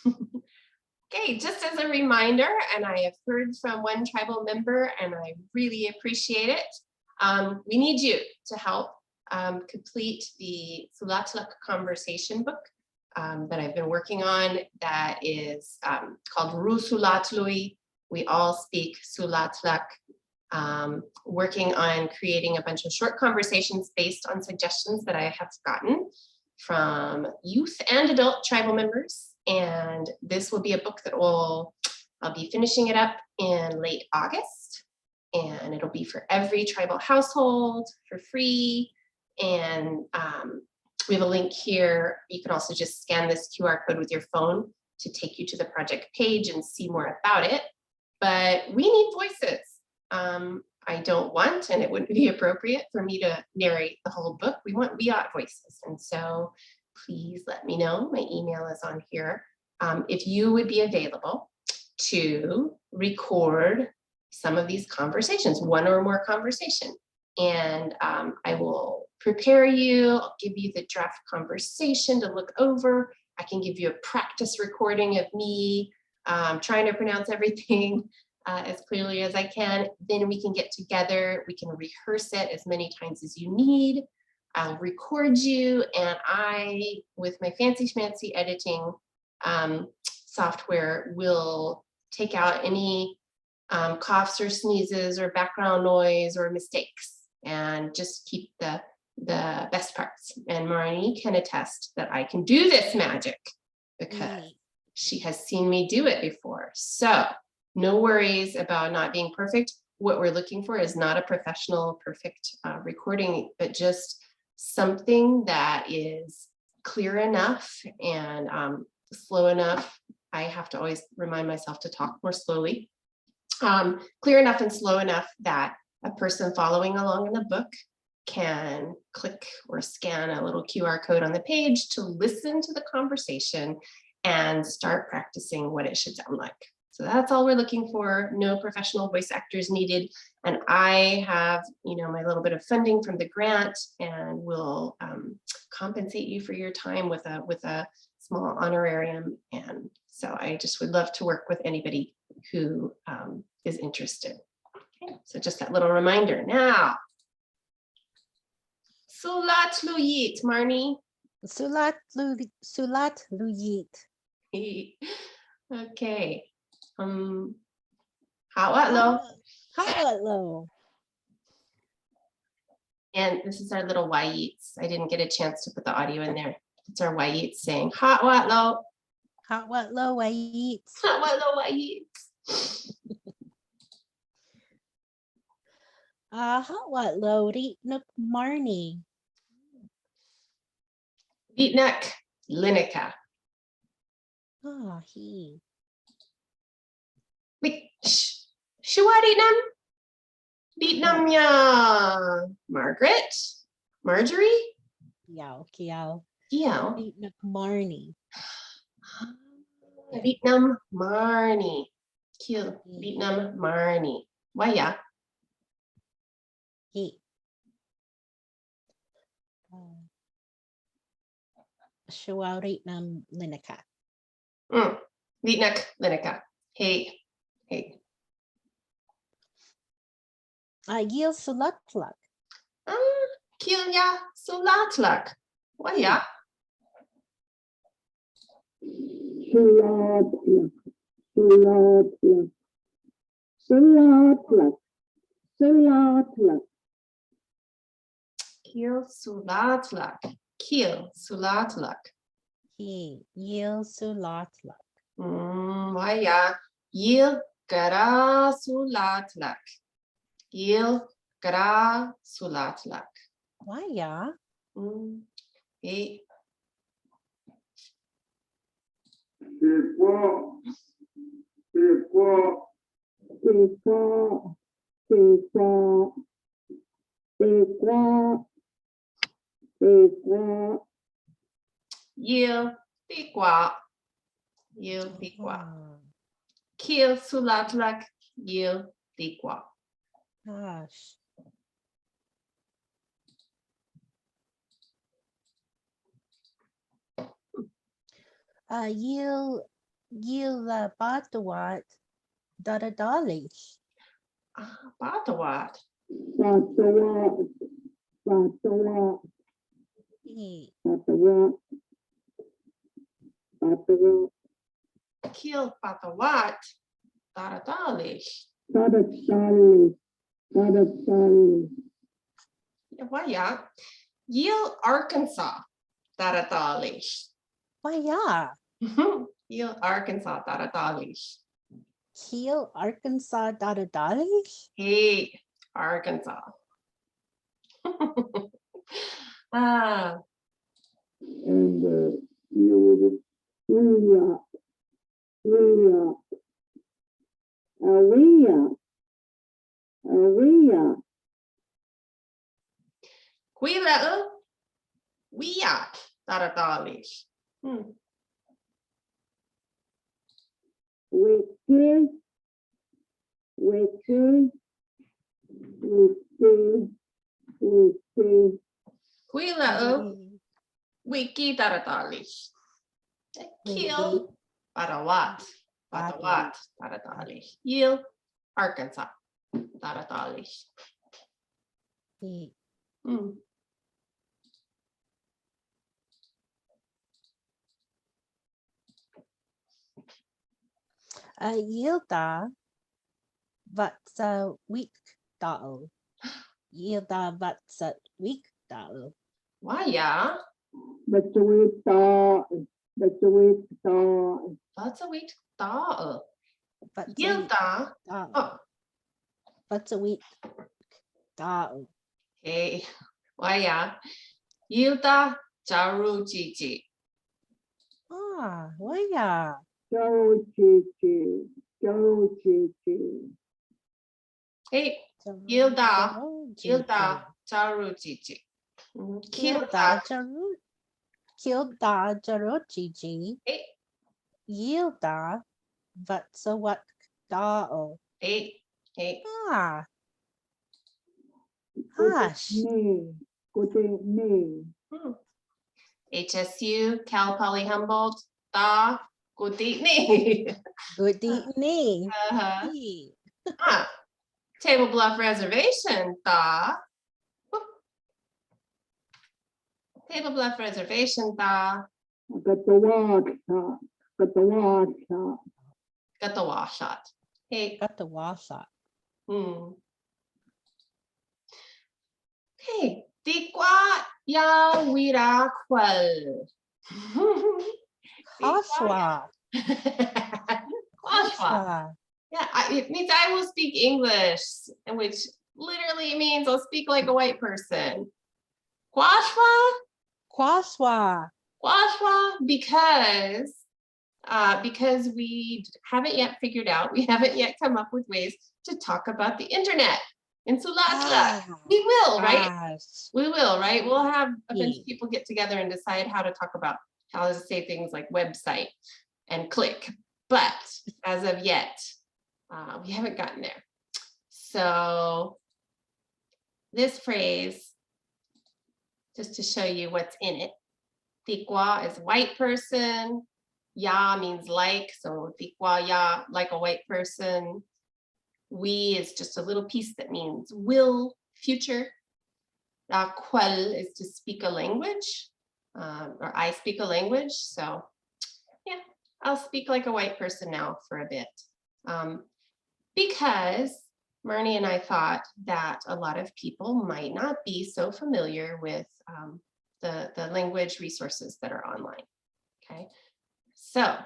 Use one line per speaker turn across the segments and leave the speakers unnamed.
Okay, just as a reminder, and I have heard from one tribal member and I really appreciate it, we need you to help complete the Soulatluk conversation book that I've been working on that is called Soulatluk. We all speak Soulatluk, working on creating a bunch of short conversations based on suggestions that I have gotten from youth and adult tribal members. And this will be a book that I'll be finishing it up in late August. And it'll be for every tribal household for free. And we have a link here. You can also just scan this QR code with your phone to take you to the project page and see more about it. But we need voices. I don't want, and it wouldn't be appropriate for me to narrate the whole book. We want Wiyot voices. And so please let me know. My email is on here. If you would be available to record some of these conversations, one or more conversation. And I will prepare you. I'll give you the draft conversation to look over. I can give you a practice recording of me trying to pronounce everything as clearly as I can. Then we can get together. We can rehearse it as many times as you need. I'll record you, and I, with my fancy schmancy editing software, will take out any coughs or sneezes or background noise or mistakes and just keep the best parts. And Marnie can attest that I can do this magic because she has seen me do it before. So no worries about not being perfect. What we're looking for is not a professional, perfect recording, but just something that is clear enough and slow enough. I have to always remind myself to talk more slowly. Clear enough and slow enough that a person following along in the book can click or scan a little QR code on the page to listen to the conversation and start practicing what it should sound like. So that's all we're looking for. No professional voice actors needed. And I have, my little bit of funding from the grant, and will compensate you for your time with a small honorarium. And so I just would love to work with anybody who is interested. Okay, so just that little reminder. Now, Soulatluk, Marnie.
Soulatluk.
Okay. Hawatlo.
Hawatlo.
And this is our little Wiyots. I didn't get a chance to put the audio in there. It's our Wiyots saying Hawatlo.
Hawatlo Wiyots.
Hawatlo Wiyots.
Hawatlo Ritnuk Marnie.
Vitnak Linica.
He.
Wait, Shuwarinam? Vietnam ya Margaret? Marjorie?
Kiao. Kiao.
Ritnuk
Marnie.
Vietnam Marnie. Kill Vietnam Marnie. Waya?
He. Shuwarinam Linica.
Vitnak Linica. Hey.
Yil Soulatluk.
Kilya Soulatluk. Waya?
Soulatluk.
Kil Soulatluk. Kil Soulatluk.
Yil Soulatluk.
Waya? Yil Gara Soulatluk. Yil Gara Soulatluk.
Waya?
Hey. Yil Tikwa. Yil Tikwa. Kil Soulatluk. Yil Tikwa.
Gosh. Yil Gila Batawat Dadadalish.
Batawat.
Batawat. Batawat. Batawat. Batawat.
Kil Batawat. Taratalish.
Tadatali. Tadatali.
Waya. Yil Arkansas. Taratalish.
Waya.
Yil Arkansas. Taratalish.
Kiel Arkansas Dadadalish.
Hey, Arkansas. Ah,
And you would Wiyot.
Quila Wiyot. Taratalish.
Wiki.
Quila Wiki Taratalish. Kil Batawat. Batawat. Taratalish. Yil Arkansas. Taratalish.
Yilda Vatsa Week Dal. Yilda Vatsa Week Dal.
Waya.
That's a weak thought.
That's a week. Dal. Yilda. Oh,
Vatsa Week Dal.
hey. Waya. Yilda Jaru Gigi.
Waya.
Go, Gigi.
Hey. Yilda Jaru Gigi.
Kilda Jaru Gigi.
Hey.
Yilda Vatsa Wat Dal.
Hey.
Hush.
Me.
HSU, Cal Poly Humboldt, Da, Good evening.
Good evening.
Table Bluff Reservation, Da. Table Bluff Reservation, Da.
Got the wash shot.
Got the wash shot. Hey.
Got the wash shot.
Hey, Tikwa ya wira kwal.
Kwaswa.
Kwaswa. Yeah, it means I will speak English, which literally means I'll speak like a white person. Kwaswa?
Kwaswa.
Kwaswa, because we haven't yet figured out, we haven't yet come up with ways to talk about the internet in Soulatluk. We will, right? We will, right? We'll have a bunch of people get together and decide how to talk about how to say things like website and click. But as of yet, we haven't gotten there. So this phrase, just to show you what's in it, tikwa is white person, ya means like, so tikwa ya, like a white person. We is just a little piece that means will, future. Kwel is to speak a language, or I speak a language. So yeah, I'll speak like a white person now for a bit. Because Marnie and I thought that a lot of people might not be so familiar with the language resources that are online. Okay, so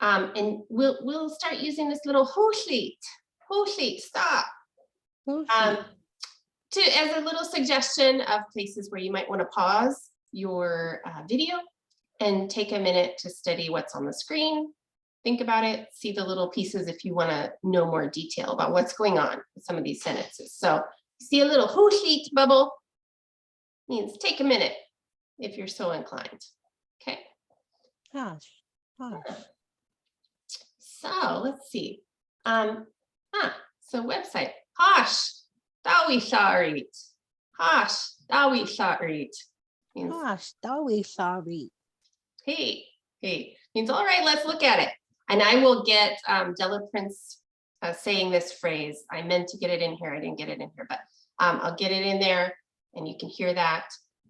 and we'll start using this little hoshlit, stop. As a little suggestion of places where you might want to pause your video and take a minute to study what's on the screen. Think about it, see the little pieces if you want to know more detail about what's going on with some of these sentences. So see a little hoshlit bubble, means take a minute if you're so inclined. Okay.
Gosh.
So let's see. So website. Hash dawi sharit. Hash dawi sharit.
Gosh, dawi sorry.
Hey, means all right, let's look at it. And I will get Della Prince saying this phrase. I meant to get it in here. I didn't get it in here, but I'll get it in there and you can hear that.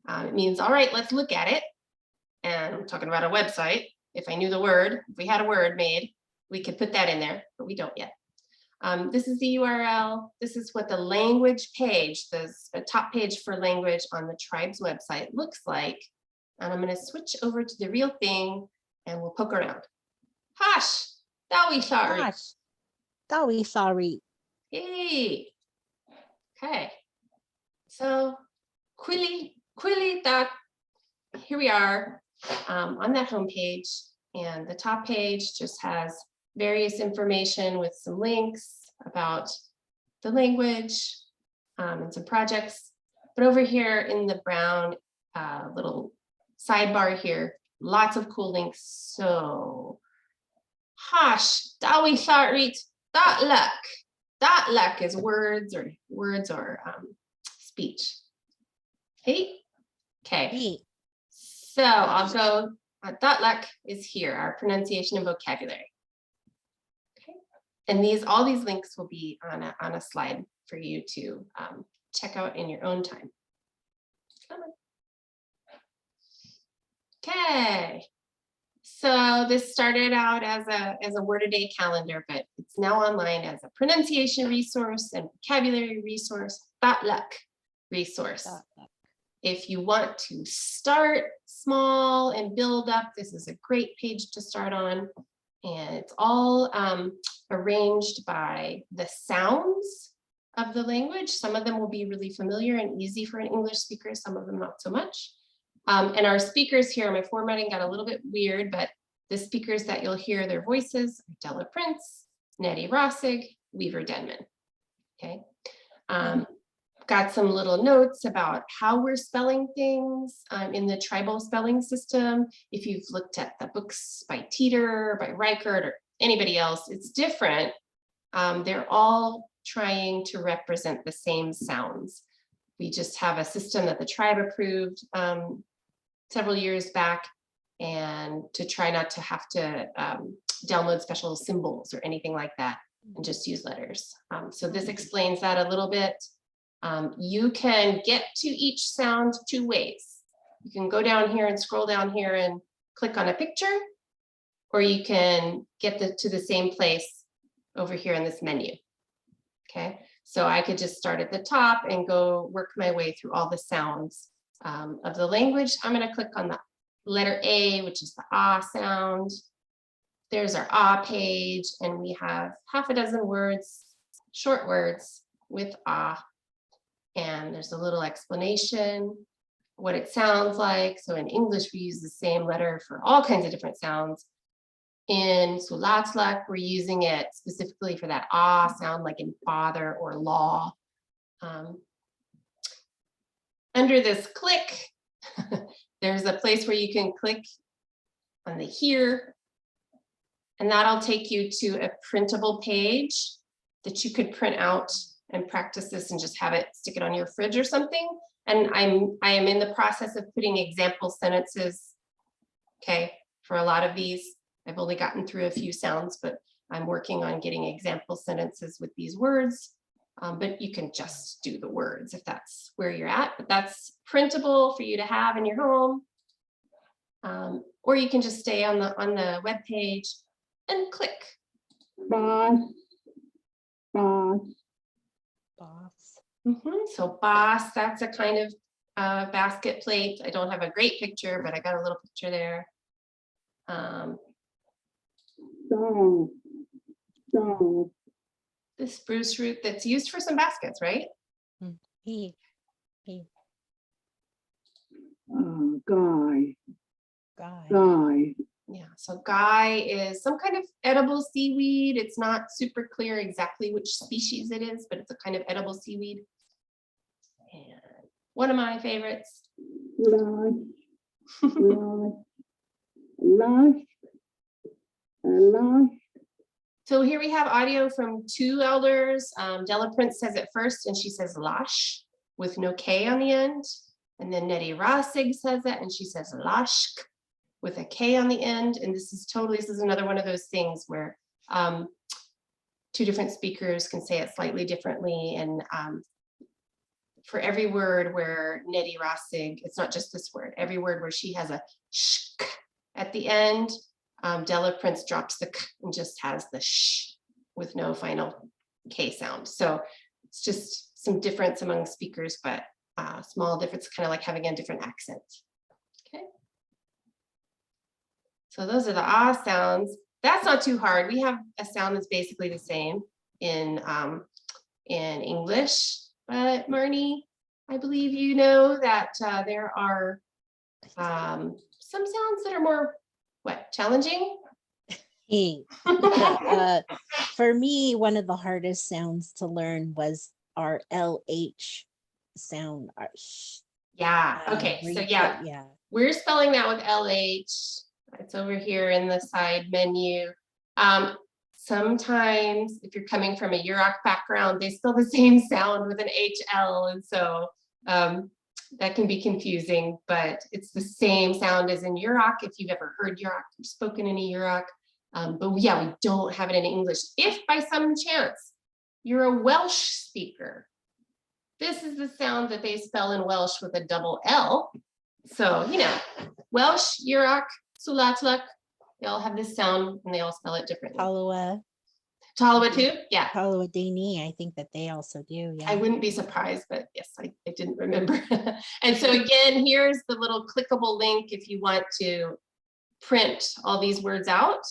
It means, all right, let's look at it. And I'm talking about a website. If I knew the word, if we had a word made, we could put that in there, but we don't yet. This is the URL. This is what the language page, the top page for language on the tribe's website looks like. And I'm going to switch over to the real thing and we'll poke around. Hash, dawi sorry.
Gosh. Dawi sorry.
Hey. Okay. So Quilly that here we are on that home page, and the top page just has various information with some links about the language and some projects. But over here in the brown little sidebar here, lots of cool links. So hash dawi sarit Soulatluk is words or speech. Hey, okay.
Hey.
So I'll go. Soulatluk is here, our pronunciation and vocabulary. Okay, and all these links will be on a slide for you to check out in your own time. Come on. Okay. So this started out as a word a day calendar, but it's now online as a pronunciation resource and vocabulary resource, Soulatluk resource.
Soulatluk.
If you want to start small and build up, this is a great page to start on. And it's all arranged by the sounds of the language. Some of them will be really familiar and easy for an English speaker, some of them not so much. And our speakers here, my formatting got a little bit weird, but the speakers that you'll hear their voices are Della Prince, Nettie Rossig, Weaver Denman. Okay. Got some little notes about how we're spelling things in the tribal spelling system. If you've looked at the books by Teeter, by Reichert, or anybody else, it's different. They're all trying to represent the same sounds. We just have a system that the tribe approved several years back, and to try not to have to download special symbols or anything like that and just use letters. So this explains that a little bit. You can get to each sound two ways. You can go down here and scroll down here and click on a picture, or you can get to the same place over here in this menu. Okay, so I could just start at the top and go work my way through all the sounds of the language. I'm going to click on the letter A, which is the ah sound. There's our ah page, and we have half a dozen words, short words with ah. And there's a little explanation, what it sounds like. So in English, we use the same letter for all kinds of different sounds. In Soulatluk, we're using it specifically for that ah sound, like in father or law. Under this click, there's a place where you can click on the here, and that'll take you to a printable page that you could print out and practice this and just have it, stick it on your fridge or something. And I am in the process of putting example sentences, okay, for a lot of these. I've only gotten through a few sounds, but I'm working on getting example sentences with these words. But you can just do the words if that's where you're at, but that's printable for you to have in your home. Or you can just stay on the web page and click.
Boss.
Boss.
So boss, that's a kind of basket plate. I don't have a great picture, but I got a little picture there.
Dog.
The spruce root that's used for some baskets, right?
He.
Guy.
Yeah, so guy is some kind of edible seaweed. It's not super clear exactly which species it is, but it's a kind of edible seaweed. And one of my favorites.
Lush.
So here we have audio from two elders. Della Prince says it first, and she says lash with no K on the end. And then Nettie Rossig says it, and she says lashk with a K on the end. And this is another one of those things where two different speakers can say it slightly differently. And for every word where Neti Rasig, it's not just this word, every word where she has a sh at the end, Della Prince drops the k and just has the sh with no final K sound. So it's just some difference among speakers, but small difference, kind of like having a different accent. Okay. So those are the ah sounds. That's not too hard. We have a sound that's basically the same in English, but Marnie, I believe you know that there are some sounds that are more, challenging?
Hey, for me, one of the hardest sounds to learn was our LH sound.
Yeah, okay, so yeah, we're spelling that with LH. It's over here in the side menu. Sometimes if you're coming from a Yurok background, they spell the same sound with an HL, and so that can be confusing, but it's the same sound as in Yurok if you've ever heard Yurok or spoken any Yurok. But yeah, we don't have it in English. If by some chance you're a Welsh speaker, this is the sound that they spell in Welsh with a double L. So, you know, Welsh, Yurok, Soulatluk, they all have this sound and they all spell it differently. Talawa too? Yeah.
Talawa Dini, I think that they also do. Yeah.
I wouldn't be surprised, but yes, I didn't remember. And so again, here's the little clickable link if you want to print all these words out.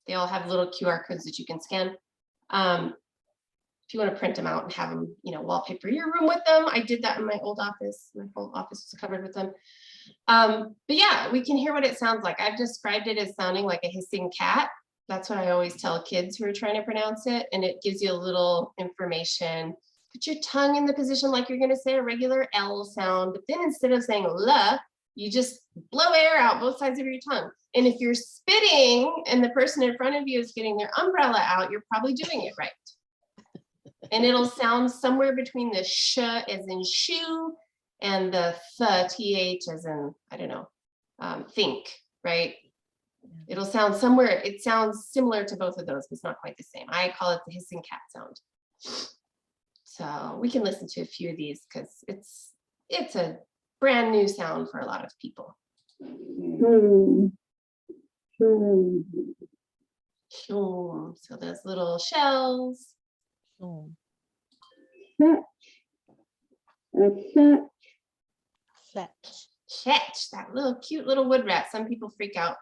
They all have little QR codes that you can scan. If you want to print them out and have them, you know, wallpaper your room with them. I did that in my old office. My whole office was covered with them. But yeah, we can hear what it sounds like. I've described it as sounding like a hissing cat. That's what I always tell kids who are trying to pronounce it. And it gives you a little information. Put your tongue in the position like you're going to say a regular L sound. But then instead of saying la, you just blow air out both sides of your tongue. And if you're spitting and the person in front of you is getting their umbrella out, you're probably doing it right. And it'll sound somewhere between the sh as in shoe and the th as in, I don't know, think, right? It'll sound somewhere, it sounds similar to both of those, but it's not quite the same. I call it the hissing cat sound. So we can listen to a few of these because it's a brand new sound for a lot of people. So those little shells. Fetch, that little cute little wood rat. Some people freak out,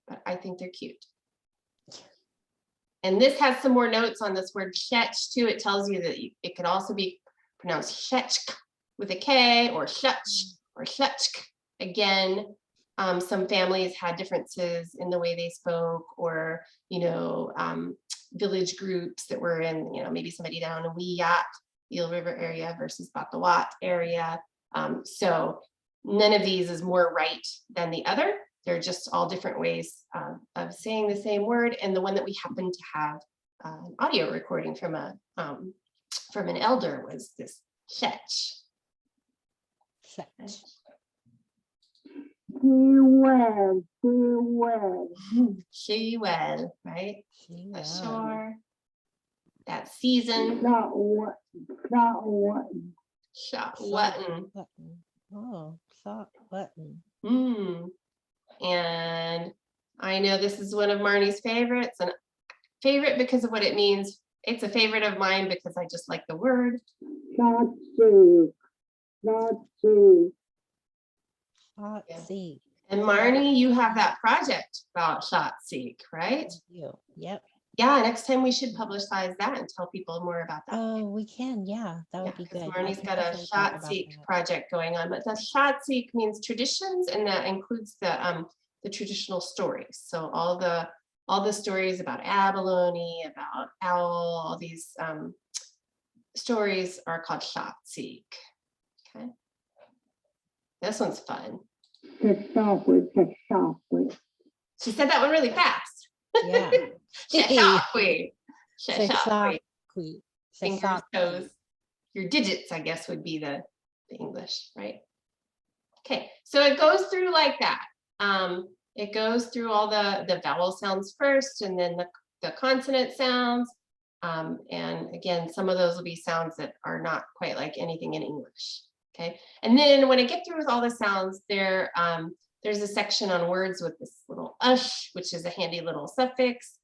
but I think they're cute. And this has some more notes on this word fetch too. It tells you that it could also be pronounced fetch with a K or shutch or shutch. Again, some families had differences in the way they spoke, or, you know, village groups that were in, you know, maybe somebody down in Wiyot, Eel River area versus Batawat area. So none of these is more right than the other. They're just all different ways of saying the same word. And the one that we happen to have an audio recording from an elder was this fetch. She well, right? Ashore. That season. Shot whattin.
Oh, shot button.
And I know this is one of Marnie's favorites, and favorite because of what it means. It's a favorite of mine because I just like the word.
Seek.
And Marnie, you have that project about shot seek, right?
Yep.
Yeah, next time we should publicize that and tell people more about that.
Oh, we can, yeah, that would be good.
Marnie's got a shot seek project going on, but the shot seek means traditions, and that includes the traditional stories. So all the stories about abalone, about owl, all these stories are called shot seek. Okay, this one's fun. She said that one really fast.
Yeah.
Fingers, toes. Your digits, I guess, would be the English, right? Okay, so it goes through like that. It goes through all the vowel sounds first and then the consonant sounds. And again, some of those will be sounds that are not quite like anything in English. Okay. And then when I get through with all the sounds, there's a section on words with this little ush, which is a handy little suffix,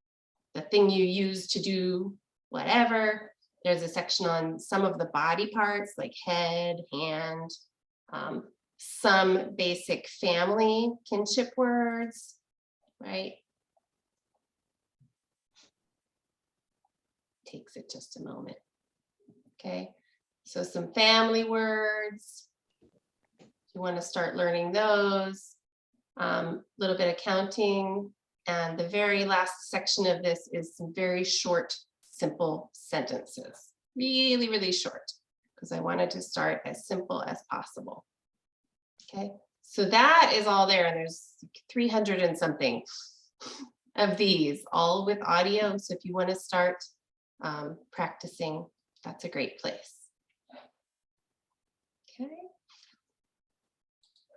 the thing you use to do whatever. There's a section on some of the body parts like head, hand, some basic family kinship words, right? Takes it just a moment. Okay, so some family words. You want to start learning those. Little bit of counting. And the very last section of this is some very short, simple sentences. Really, really short, because I wanted to start as simple as possible. Okay, so that is all there, and there's 300 and something of these, all with audio. So if you want to start practicing, that's a great place. Okay.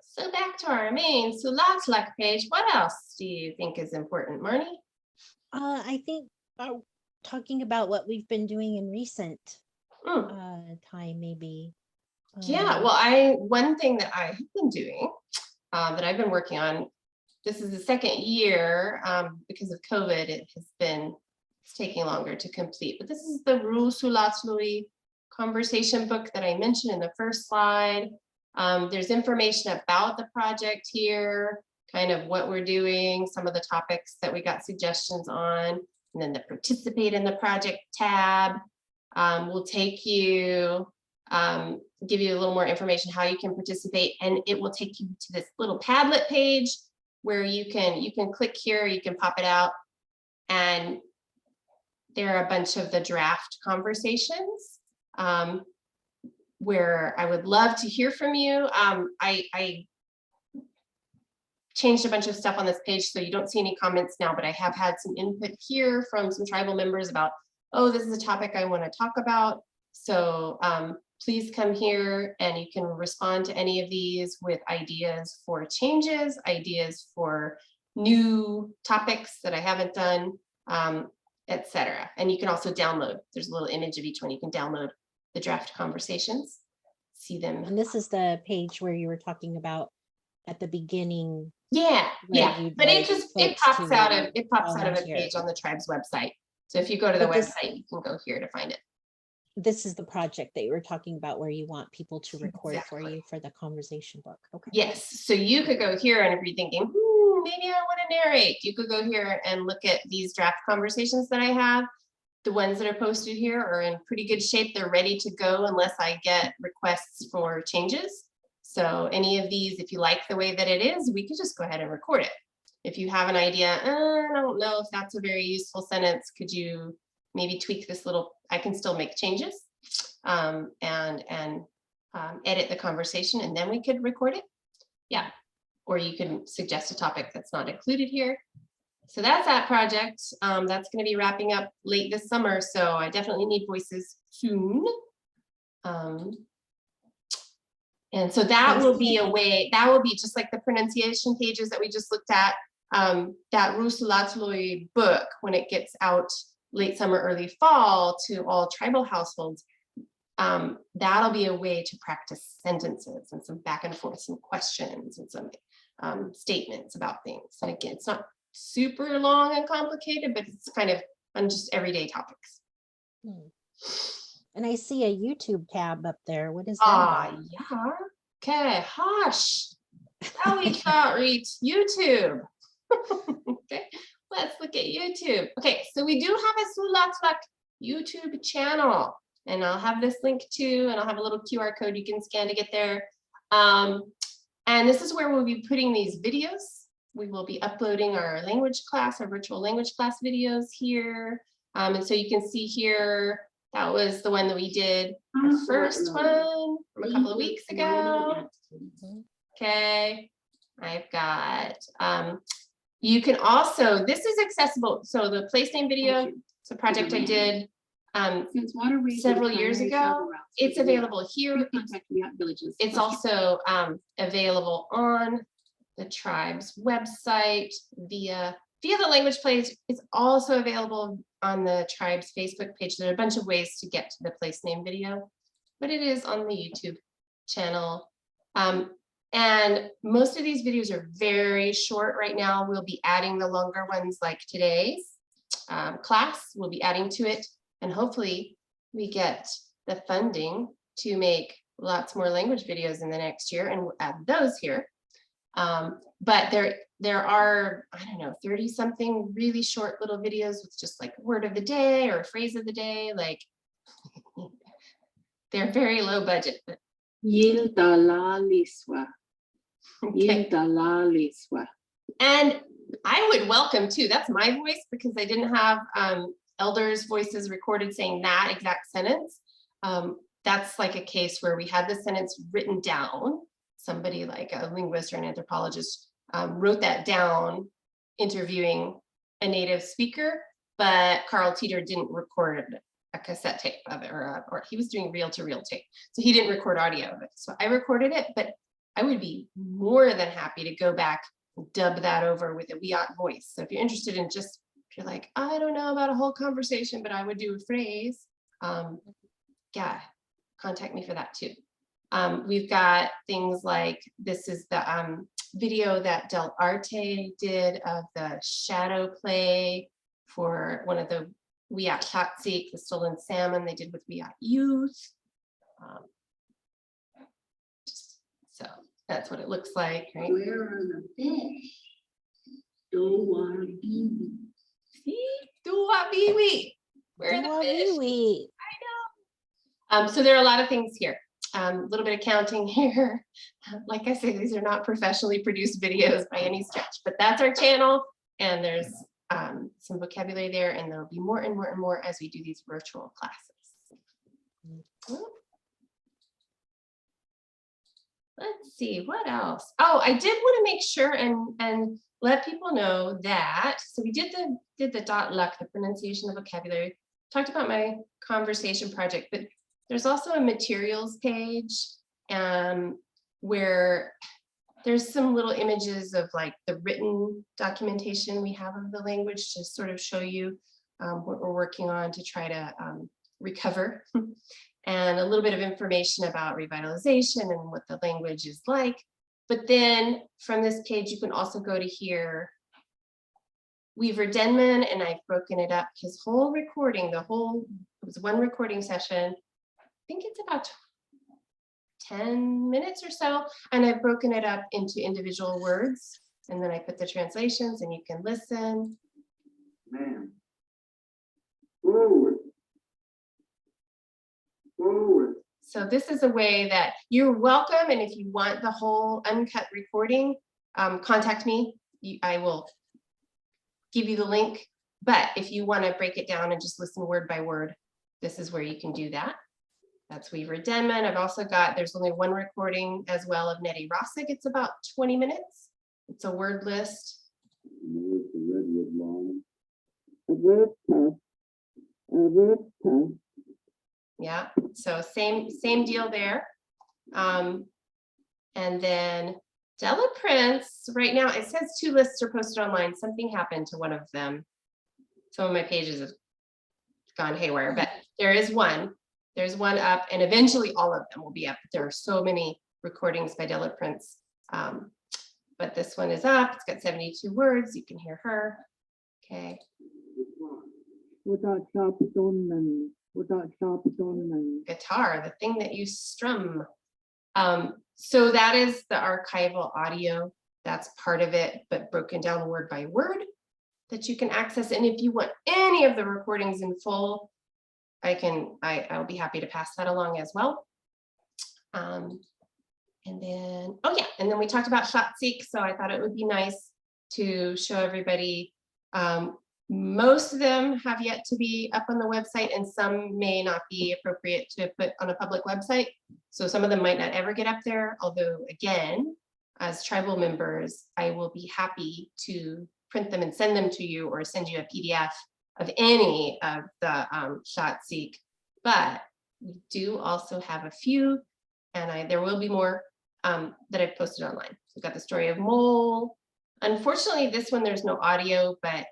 So back to our main Soulatluk page. What else do you think is important, Marnie?
I think talking about what we've been doing in recent time, maybe.
Yeah, well, one thing that I have been doing, that I've been working on, this is the second year, because of COVID, it's taking longer to complete, but this is the Gou Rou Louwi conversation book that I mentioned in the first slide. There's information about the project here, kind of what we're doing, some of the topics that we got suggestions on, and then the participate in the project tab will take you, give you a little more information how you can participate, and it will take you to this little Padlet page where you can click here, you can pop it out, and there are a bunch of the draft conversations where I would love to hear from you. I changed a bunch of stuff on this page, so you don't see any comments now, but I have had some input here from some tribal members about, oh, this is a topic I want to talk about. So please come here and you can respond to any of these with ideas for changes, ideas for new topics that I haven't done, etc. And you can also download, there's a little image of each one. You can download the draft conversations, see them.
And this is the page where you were talking about at the beginning.
Yeah, but it pops out of a
volunteer.
page on the tribe's website. So if you go to the
But this-
website, you can go here to find it.
This is the project that you were talking about where you want people to record for
Exactly.
you for the conversation book. Okay.
Yes, so you could go here, and if you're thinking, maybe I want to narrate, you could go here and look at these draft conversations that I have. The ones that are posted here are in pretty good shape. They're ready to go unless I get requests for changes. So any of these, if you like the way that it is, we could just go ahead and record it. If you have an idea, I don't know if that's a very useful sentence, could you maybe tweak this little, I can still make changes and edit the conversation, and then we could record it. Yeah, or you can suggest a topic that's not included here. So that's that project. That's going to be wrapping up late this summer, so I definitely need voices soon. And so that will be a way, that will be just like the pronunciation pages that we just looked at, that Gou Rou Louwi book, when it gets out late summer, early fall to all tribal households, that'll be a way to practice sentences and some back and forth, some questions and some statements about things. And again, it's not super long and complicated, but it's kind of on just everyday topics.
And I see a YouTube tab up there. What is that about?
Yeah. Okay, hush. Now we can't reach YouTube. Okay, let's look at YouTube. Okay, so we do have a Soulatluk YouTube channel, and I'll have this link too, and I'll have a little QR code you can scan to get there. And this is where we'll be putting these videos. We will be uploading our language class, our virtual language class videos here. And so you can see here, that was the one that we did, the first one from a couple of weeks ago. Okay, I've got, you can also, this is accessible. So the place name video, it's a project I did several years ago. It's available here. It's also available on the tribe's website via the language page. It's also available on the tribe's Facebook page. There are a bunch of ways to get to the place name video, but it is on the YouTube channel. And most of these videos are very short right now. We'll be adding the longer ones like today's class. We'll be adding to it, and hopefully we get the funding to make lots more language videos in the next year, and we'll add those here. But there are, I don't know, 30 something really short little videos with just like a word of the day or a phrase of the day. Like they're very low budget. But
Yildalaliswa.
okay.
Yildalaliswa.
And I would welcome too, that's my voice, because I didn't have elders' voices recorded saying that exact sentence. That's like a case where we had the sentence written down. Somebody like a linguist or an anthropologist wrote that down, interviewing a native speaker, but Carl Teeter didn't record a cassette tape of it, or he was doing reel-to-reel tape. So he didn't record audio of it. So I recorded it, but I would be more than happy to go back and dub that over with a Wiyot voice. So if you're interested in just, if you're like, I don't know about a whole conversation, but I would do a phrase, yeah, contact me for that too. We've got things like, this is the video that Del Arte did of the shadow play for one of the Wiyot Tatsik, the stolen salmon they did with Wiyot youth. So that's what it looks like, right?
Where are the fish? Dowabiwi.
See, Duwabiwi. Where are the fish?
Wee.
So there are a lot of things here. A little bit of counting here. Like I say, these are not professionally produced videos by any stretch, but that's our channel, and there's some vocabulary there, and there'll be more and more and more as we do these virtual classes. Let's see, what else? Oh, I did want to make sure and let people know that, so we did the .luck, the pronunciation of vocabulary, talked about my conversation project, but there's also a materials page where there's some little images of like the written documentation we have of the language to sort of show you what we're working on to try to recover, and a little bit of information about revitalization and what the language is like. But then from this page, you can also go to here, Weaver Denman, and I've broken it up. His whole recording, it was one recording session. I think it's about 10 minutes or so, and I've broken it up into individual words, and then I put the translations, and you can listen.
Man. Forward. Forward.
So this is a way that you're welcome, and if you want the whole uncut recording, contact me. I will give you the link, but if you want to break it down and just listen word by word, this is where you can do that. That's Weaver Denman. I've also got, there's only one recording as well of Nettie Rossick. It's about 20 minutes. It's a word list. Yeah, so same deal there. And then Della Prince, right now it says 2 lists are posted online. Something happened to one of them. Some of my pages have gone haywire, but there is one. There's one up, and eventually all of them will be up. There are so many recordings by Della Prince, but this one is up. It's got 72 words. You can hear her. Okay. Guitar, the thing that you strum. So that is the archival audio. That's part of it, but broken down word by word that you can access. And if you want any of the recordings in full, I'll be happy to pass that along as well. And then, oh yeah, and then we talked about Shatsik, so I thought it would be nice to show everybody. Most of them have yet to be up on the website, and some may not be appropriate to put on a public website. So some of them might not ever get up there, although again, as tribal members, I will be happy to print them and send them to you, or send you a PDF of any of the Shatsik. But we do also have a few, and there will be more that I've posted online. We've got the story of Mole. Unfortunately, this one, there's no audio, but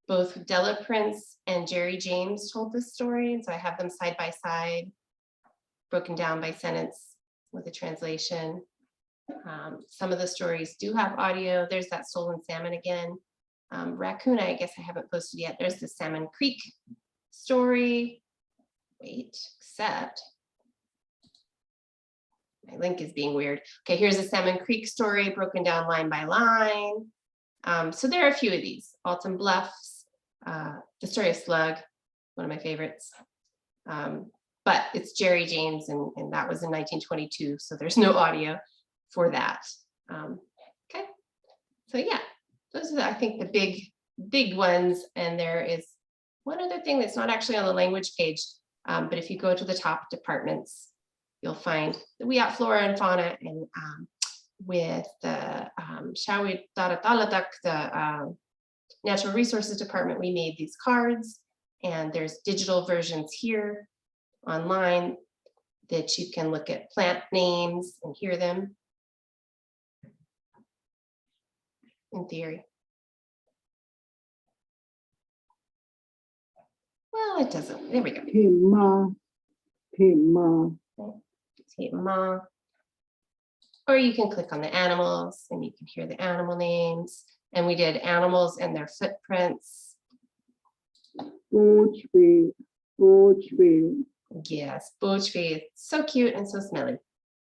both Della Prince and Jerry James told this story. And so I have them side by side, broken down by sentence with a translation. Some of the stories do have audio. There's that stolen salmon again. Raccoon, I guess I haven't posted yet. There's the Salmon Creek story. Wait, except my link is being weird. Okay, here's a Salmon Creek story broken down line by line. So there are a few of these. Alton Bluffs, the story of Slug, one of my favorites. But it's Jerry James, and that was in 1922, so there's no audio for that. Okay, so yeah, those are, I think, the big ones. And there is one other thing that's not actually on the language page, but if you go to the top departments, you'll find the Wiyot Flora and Fauna, and with the the Natural Resources Department, we made these cards, and there's digital versions here online that you can look at plant names and hear them in theory. Well, it doesn't. There we go.
Tima, Tima.
Ma. Or you can click on the animals and you can hear the animal names. And we did animals and their footprints.
Bochwe, Bochwe.
Yes, Bochwe, so cute and so smelly.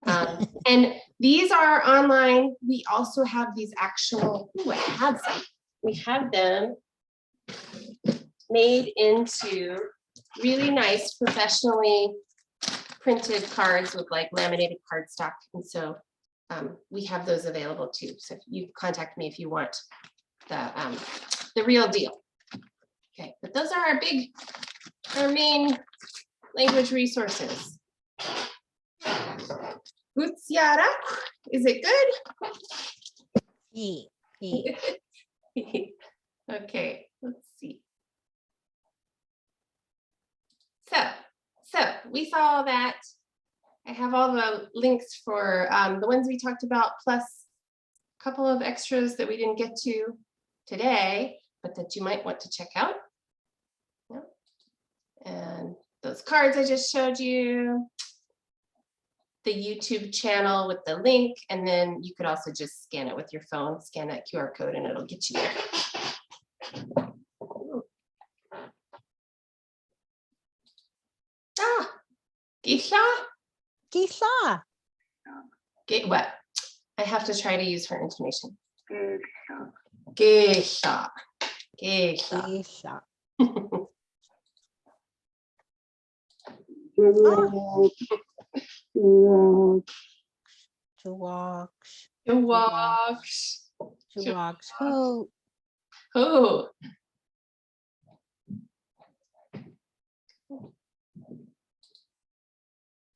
And these are online. We also have these actual, ooh, I have some. We have them made into really nice, professionally printed cards with like laminated cardstock. And so we have those available too. So you contact me if you want the real deal. Okay, but those are our main language resources. Gutsiara, is it good?
Yeah.
Okay, let's see. So we saw that. I have all the links for the ones we talked about, plus a couple of extras that we didn't get to today, but that you might want to check out. Yep. And those cards I just showed you, the YouTube channel with the link, and then you could also just scan it with your phone, scan that QR code, and it'll get you there. Ah, Geisha?
Geisha.
What? I have to try to use her intonation.
Geisha.
Geisha. Geisha.
Geisha. To walk.
To walk.
To walk. Who?
Who?